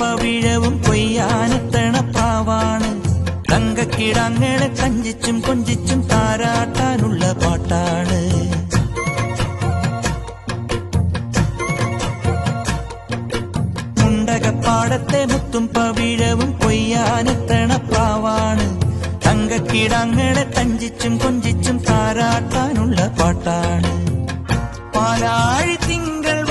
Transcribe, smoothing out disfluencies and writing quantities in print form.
പവിഴവും കൊയ്യാനെത്തണ പ്രാവാണ്. തങ്കക്കിടാങ്ങളെ തഞ്ചിച്ചും കൊഞ്ചിച്ചും താരാട്ടാനുള്ള പാട്ടാണ്. മുണ്ടകപ്പാടത്തെ മുത്തും പവിഴവും കൊയ്യാനെത്തണ പ്രാവാണ്. തങ്കക്കിടാങ്ങളെ തഞ്ചിച്ചും കൊഞ്ചിച്ചും താരാട്ടാനുള്ള പാട്ടാണ്. പാലാഴി തിങ്കൾ